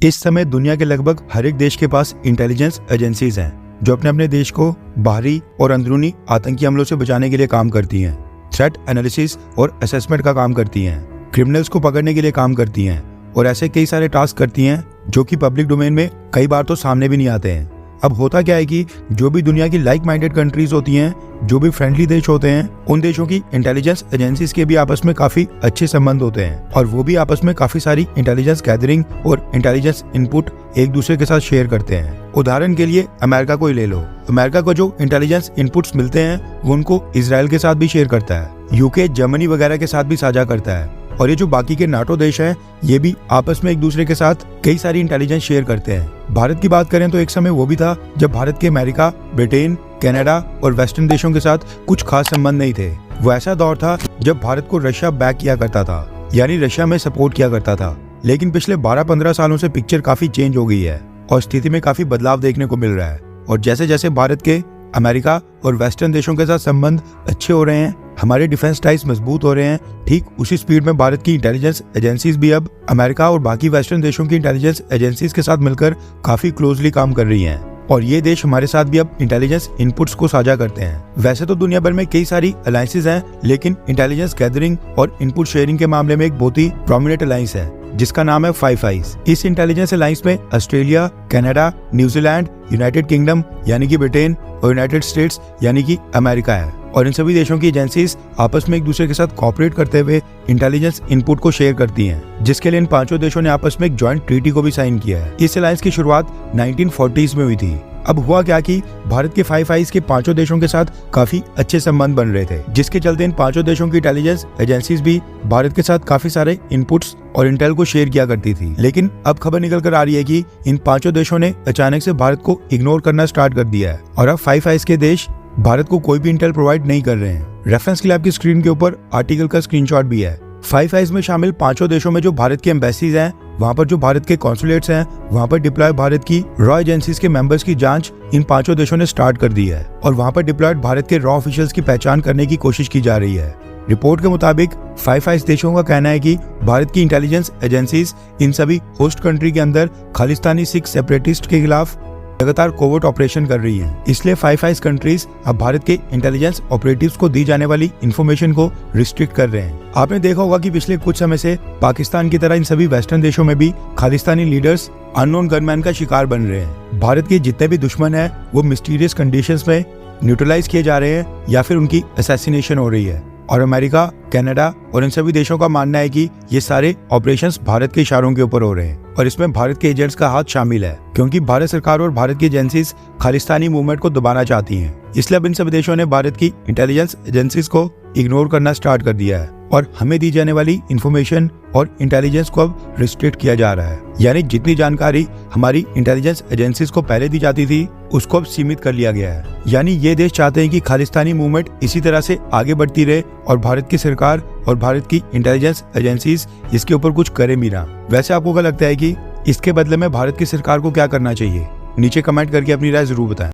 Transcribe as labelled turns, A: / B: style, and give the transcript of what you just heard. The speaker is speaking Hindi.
A: इस समय दुनिया के लगभग हर एक देश के पास इंटेलिजेंस एजेंसीज हैं जो अपने अपने देश को बाहरी और अंदरूनी आतंकी हमलों से बचाने के लिए काम करती हैं, थ्रेट एनालिसिस और असेसमेंट का काम करती हैं, क्रिमिनल्स को पकड़ने के लिए काम करती हैं और ऐसे कई सारे टास्क करती हैं जो कि पब्लिक डोमेन में कई बार तो सामने भी नहीं आते हैं। अब होता क्या है कि जो भी दुनिया की लाइक माइंडेड कंट्रीज होती हैं, जो भी फ्रेंडली देश होते हैं, उन देशों की इंटेलिजेंस एजेंसीज के भी आपस में काफी अच्छे संबंध होते हैं और वो भी आपस में काफी सारी इंटेलिजेंस गैदरिंग और इंटेलिजेंस इनपुट एक दूसरे के साथ शेयर करते हैं। उदाहरण के लिए अमेरिका को ही ले लो। अमेरिका को जो इंटेलिजेंस इनपुट्स मिलते हैं वो उनको इजराइल के साथ भी शेयर करता है, यूके जर्मनी वगैरह के साथ भी साझा करता है और ये जो बाकी के नाटो देश हैं ये भी आपस में एक दूसरे के साथ कई सारी इंटेलिजेंस शेयर करते हैं। भारत की बात करें तो एक समय वो भी था जब भारत के अमेरिका, ब्रिटेन, कनाडा और वेस्टर्न देशों के साथ कुछ खास संबंध नहीं थे। वो ऐसा दौर था जब भारत को रशिया बैक किया करता था, यानी रशिया में सपोर्ट किया करता था। लेकिन पिछले 12-15 सालों से पिक्चर काफी चेंज हो गई है और स्थिति में काफी बदलाव देखने को मिल रहा है और जैसे जैसे भारत के अमेरिका और वेस्टर्न देशों के साथ संबंध अच्छे हो रहे हैं, हमारे डिफेंस टाइज मजबूत हो रहे हैं, ठीक उसी स्पीड में भारत की इंटेलिजेंस एजेंसीज भी अब अमेरिका और बाकी वेस्टर्न देशों की इंटेलिजेंस एजेंसीज के साथ मिलकर काफी क्लोजली काम कर रही हैं और ये देश हमारे साथ भी अब इंटेलिजेंस इनपुट्स को साझा करते हैं। वैसे तो दुनिया भर में कई सारी अलायंसेज हैं, लेकिन इंटेलिजेंस गैदरिंग और इनपुट शेयरिंग के मामले में एक बहुत ही प्रोमिनेंट अलायंस है जिसका नाम है फाइव आइज। इस इंटेलिजेंस अलायंस में Australia, Canada, New Zealand, United kingdom यानी कि ब्रिटेन और यूनाइटेड स्टेट्स यानी कि अमेरिका है और इन सभी देशों की एजेंसीज आपस में एक दूसरे के साथ कोऑपरेट करते हुए इंटेलिजेंस इनपुट को शेयर करती हैं, जिसके लिए इन पांचों देशों ने आपस में एक जॉइंट ट्रीटी को भी साइन किया है। इस अलायंस की शुरुआत 1940s में हुई थी। अब हुआ क्या कि भारत के फाइव आइज के पांचों देशों के साथ काफी अच्छे संबंध बन रहे थे, जिसके चलते इन पांचों देशों की इंटेलिजेंस एजेंसीज भी भारत के साथ काफी सारे इनपुट्स और इंटेल को शेयर किया करती थी। लेकिन अब खबर निकल कर आ रही है कि इन पांचों देशों ने अचानक से भारत को इग्नोर करना स्टार्ट कर दिया है और अब फाइव आइज के देश भारत को कोई भी इंटेल प्रोवाइड नहीं कर रहे हैं। रेफरेंस के लिए आपकी स्क्रीन के ऊपर आर्टिकल का स्क्रीनशॉट भी है। फाइव आइज में शामिल पांचों देशों में जो भारत की एम्बेसीज हैं, वहाँ पर जो भारत के कॉन्सुलेट्स हैं, वहाँ पर डिप्लॉय भारत की रॉ एजेंसीज के मेंबर्स की जांच इन पांचों देशों ने स्टार्ट कर दी है और वहाँ पर डिप्लॉयड भारत के रॉ ऑफिशियल्स की पहचान करने की कोशिश की जा रही है। रिपोर्ट के मुताबिक फाइव आइज देशों का कहना है कि भारत की इंटेलिजेंस एजेंसीज इन सभी होस्ट कंट्री के अंदर खालिस्तानी सिख सेपरेटिस्ट के खिलाफ लगातार कोवर्ट ऑपरेशन कर रही हैं। इसलिए फाइव आइज कंट्रीज अब भारत के इंटेलिजेंस ऑपरेटिव्स को दी जाने वाली इंफॉर्मेशन को रिस्ट्रिक्ट कर रहे हैं। आपने देखा होगा कि पिछले कुछ समय से पाकिस्तान की तरह इन सभी वेस्टर्न देशों में भी खालिस्तानी लीडर्स अननोन गनमैन का शिकार बन रहे हैं। भारत के जितने भी दुश्मन हैं वो मिस्टीरियस कंडीशंस में न्यूट्रलाइज किए जा रहे हैं या फिर उनकी असैसिनेशन हो रही है और अमेरिका, कनाडा और इन सभी देशों का मानना है कि ये सारे ऑपरेशंस भारत के इशारों के ऊपर हो रहे हैं और इसमें भारत के एजेंट्स का हाथ शामिल है, क्योंकि भारत सरकार और भारत की एजेंसीज खालिस्तानी मूवमेंट को दबाना चाहती हैं। इसलिए अब इन सभी देशों ने भारत की इंटेलिजेंस एजेंसीज को इग्नोर करना स्टार्ट कर दिया है और हमें दी जाने वाली इंफॉर्मेशन और इंटेलिजेंस को अब रिस्ट्रिक्ट किया जा रहा है। यानी जितनी जानकारी हमारी इंटेलिजेंस एजेंसीज को पहले दी जाती थी उसको अब सीमित कर लिया गया है। यानी ये देश चाहते हैं कि खालिस्तानी मूवमेंट इसी तरह से आगे बढ़ती रहे और भारत की सरकार और भारत की इंटेलिजेंस एजेंसीज इसके ऊपर कुछ करे भी ना। वैसे आपको क्या लगता है कि इसके बदले में भारत की सरकार को क्या करना चाहिए? नीचे कमेंट करके अपनी राय जरूर बताएं।